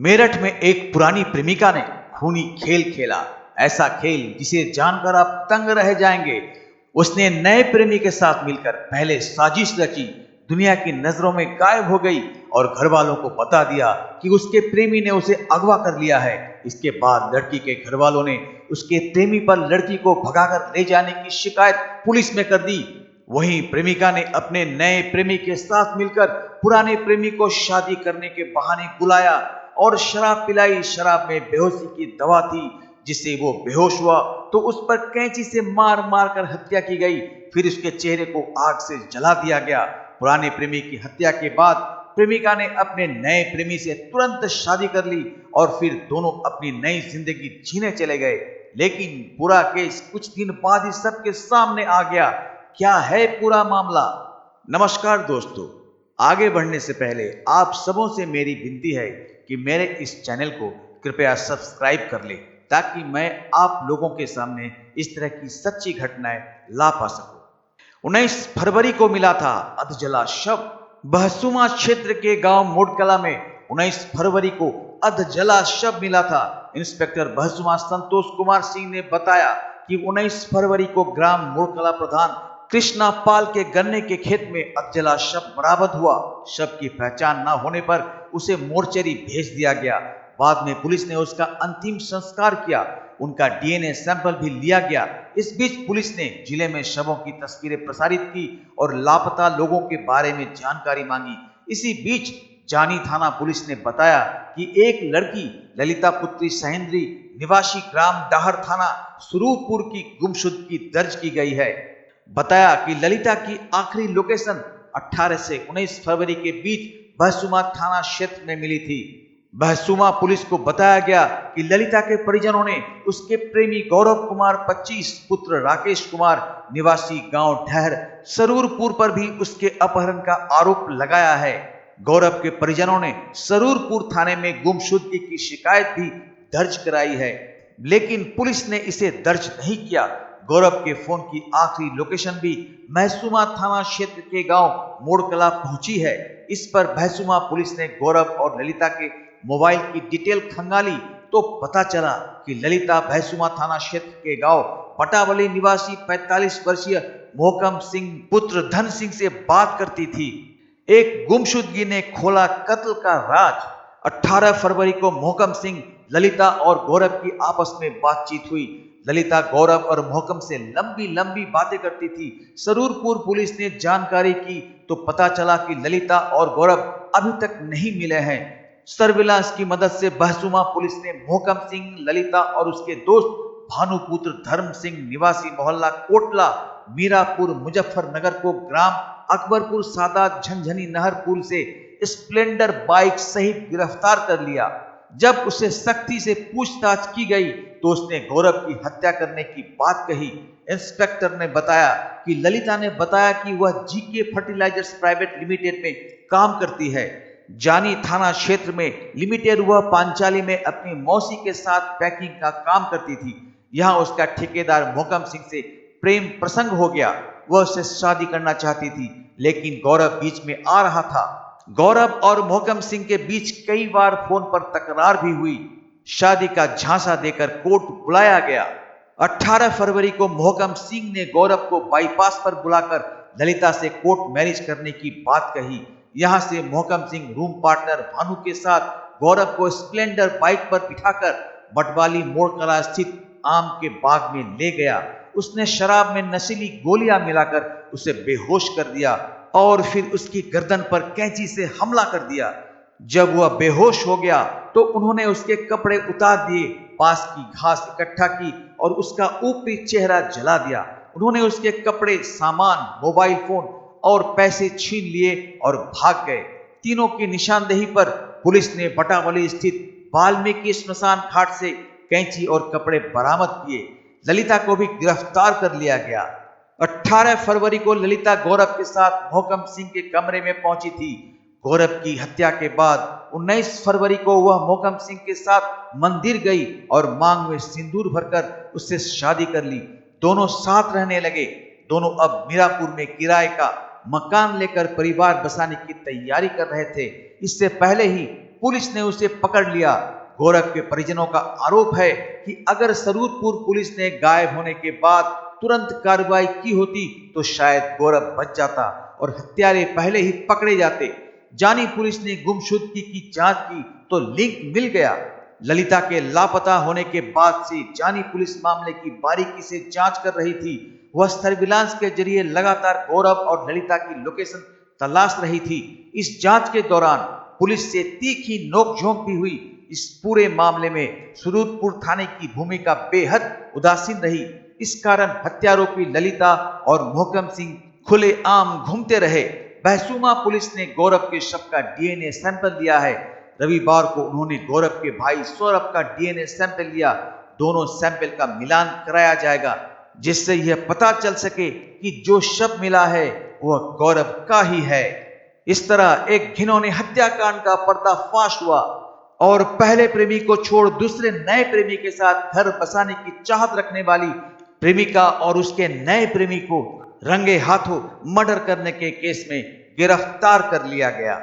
मेरठ में एक पुरानी प्रेमिका ने खूनी खेल खेला। ऐसा खेल जिसे जानकर आप तंग रह जाएंगे। उसने नए प्रेमी के साथ मिलकर पहले साजिश रची, दुनिया की नजरों में गायब हो गई और घर वालों को बता दिया कि उसके प्रेमी ने उसे अगवा कर लिया है। इसके बाद लड़की के घर वालों ने उसके प्रेमी पर लड़की को भगाकर ले जाने की शिकायत पुलिस में कर दी। वहीं प्रेमिका ने अपने नए प्रेमी के साथ मिलकर पुराने प्रेमी को शादी करने के बहाने बुलाया और शराब पिलाई। शराब में बेहोशी की दवा थी, जिससे वो बेहोश हुआ तो उस पर कैंची से मार मार कर हत्या की गई। फिर उसके चेहरे को आग से जला दिया गया। पुराने प्रेमी की हत्या के बाद प्रेमिका ने अपने नए प्रेमी से तुरंत शादी कर ली और फिर दोनों अपनी नई जिंदगी जीने चले गए। लेकिन पूरा केस कुछ दिन बाद ही सबके सामने आ गया। क्या है पूरा मामला? नमस्कार दोस्तों, आगे बढ़ने से पहले आप सबों से मेरी विनती है कि मेरे इस चैनल को कृपया सब्सक्राइब कर ले, ताकि मैं आप लोगों के सामने इस तरह की सच्ची घटनाएं ला पा सकूं। 19 फरवरी को मिला था अधजला शव। बहसुमा क्षेत्र के गांव मोड़कला में 19 फरवरी को अधजला शव मिला था। इंस्पेक्टर बहसुमा संतोष कुमार सिंह ने बताया कि 19 फरवरी को ग्राम मोड़कला प्रधान कृष्णा पाल के गन्ने के खेत में अधजला शव बरामद हुआ। शव की पहचान न होने पर उसे मोर्चरी भेज दिया गया। बाद में पुलिस ने उसका अंतिम संस्कार किया। उनका डीएनए सैंपल भी लिया गया। इस बीच पुलिस ने जिले में शवों की तस्वीरें प्रसारित की और लापता लोगों के बारे में जानकारी मांगी। इसी बीच जानी थाना पुलिस ने बताया कि एक लड़की ललिता पुत्री सहेंद्री निवासी ग्राम डाहर थाना सुरूरपुर की गुमशुदगी दर्ज की गई है। बताया कि ललिता की आखिरी लोकेशन 18 से 19 फरवरी के बीच बहसुमा थाना क्षेत्र में मिली थी। बहसुमा पुलिस को बताया गया कि ललिता के परिजनों ने उसके प्रेमी गौरव कुमार 25 पुत्र राकेश कुमार निवासी गांव ढहर सरूरपुर पर भी उसके अपहरण का आरोप लगाया है। गौरव के परिजनों ने सरूरपुर थाने में गुमशुदगी की शिकायत भी दर्ज कराई है, लेकिन पुलिस ने इसे दर्ज नहीं किया। गौरव के फोन की आखिरी लोकेशन भी बहसुमा थाना क्षेत्र के गांव मोड़कला पहुंची है। इस पर बहसुमा पुलिस ने गौरव और ललिता के मोबाइल की डिटेल खंगाली तो पता चला कि ललिता बहसुमा थाना क्षेत्र के गांव पटावली निवासी 45 वर्षीय मोहकम सिंह पुत्र धन सिंह से बात करती थी। एक गुमशुदगी ने खोला कत्ल का राज। 18 फरवरी को मोहकम सिंह, ललिता और गौरव की आपस में बातचीत हुई। ललिता गौरव और मोहकम से लंबी लंबी बातें करती थी। सरूरपुर पुलिस ने जानकारी की तो पता चला कि ललिता और गौरव अभी तक नहीं मिले हैं। सर्विलांस की मदद से बहसुमा पुलिस ने मोहकम सिंह, ललिता और उसके दोस्त भानुपुत्र धर्म सिंह निवासी मोहल्ला कोटला मीरापुर मुजफ्फरनगर को ग्राम अकबरपुर सादात झंझनी नहर पुल से स्प्लेंडर बाइक सहित गिरफ्तार कर लिया। जब उसे सख्ती से पूछताछ की गई तो उसने गौरव की हत्या करने की बात कही। इंस्पेक्टर ने बताया कि ललिता ने बताया कि वह जीके फर्टिलाइजर्स प्राइवेट लिमिटेड में काम करती है। जानी थाना क्षेत्र में लिमिटेड वह पांचाली में अपनी मौसी के साथ पैकिंग का काम करती थी। यहाँ उसका ठेकेदार मोहकम सिंह से प्रेम प्रसंग हो गया। वह उससे शादी करना चाहती थी, लेकिन गौरव बीच में आ रहा था। गौरव और मोहकम सिंह के बीच कई बार फोन पर तकरार भी हुई। शादी का झांसा देकर कोर्ट बुलाया गया। 18 फरवरी को मोहकम सिंह ने गौरव को बाईपास पर बुलाकर ललिता से कोर्ट मैरिज करने की बात कही। यहां से मोहकम सिंह रूम पार्टनर भानु के साथ गौरव को स्प्लेंडर बाइक पर बिठाकर बटवाली मोड़कला स्थित आम के बाग में ले गया। उसने शराब में नशीली गोलियां मिलाकर उसे बेहोश कर दिया और फिर उसकी गर्दन पर कैंची से हमला कर दिया। जब वह बेहोश हो गया तो उन्होंने उसके कपड़े उतार दिए, पास की घास इकट्ठा की और उसका ऊपरी चेहरा जला दिया। उन्होंने उसके कपड़े, सामान, मोबाइल फोन और पैसे छीन लिए और भाग गए। तीनों की निशानदेही पर पुलिस ने बटावली स्थित वाल्मीकि स्मशान घाट से कैंची और कपड़े बरामद किए। ललिता को भी गिरफ्तार कर लिया गया। 18 फरवरी को ललिता गौरव के साथ मोहकम सिंह के कमरे में पहुंची थी। गौरव की हत्या के बाद 19 फरवरी को वह मोहकम सिंह के साथ मंदिर गई और मांग में सिंदूर भरकर उससे शादी कर ली। दोनों साथ रहने लगे। दोनों अब मीरापुर में किराए का मकान लेकर परिवार बसाने की तैयारी कर रहे थे। इससे पहले ही पुलिस ने उसे पकड़ लिया। गौरव के परिजनों का आरोप है कि अगर सरूरपुर पुलिस ने गायब होने के बाद तुरंत कार्रवाई की होती तो शायद गौरव बच जाता और हत्यारे पहले ही पकड़े जाते। जानी पुलिस ने गुमशुदगी की जांच की तो लिंक मिल गया। ललिता के लापता होने के बाद से जानी पुलिस मामले की बारीकी से जांच कर रही थी। वह सर्विलांस के जरिए लगातार गौरव और ललिता की लोकेशन तलाश रही थी। इस जांच के दौरान पुलिस से तीखी नोकझोंक भी हुई। इस पूरे मामले में सरूरपुर थाने की भूमिका बेहद उदासीन रही। इस कारण हत्यारोपी ललिता और मोहकम सिंह खुलेआम घूमते रहे। बहसूमा पुलिस ने गौरव के शव का डीएनए सैंपल लिया है। रविवार को उन्होंने गौरव के भाई सौरभ का डीएनए सैंपल लिया। दोनों सैंपल का मिलान कराया जाएगा जिससे यह पता चल सके कि जो शव मिला है वह गौरव का ही है। इस तरह एक घिनौने हत्याकांड का पर्दाफाश हुआ और पहले प्रेमी को छोड़ दूसरे नए प्रेमी के साथ घर बसाने की चाहत रखने वाली प्रेमिका और उसके नए प्रेमी को रंगे हाथों मर्डर करने के केस में गिरफ्तार कर लिया गया।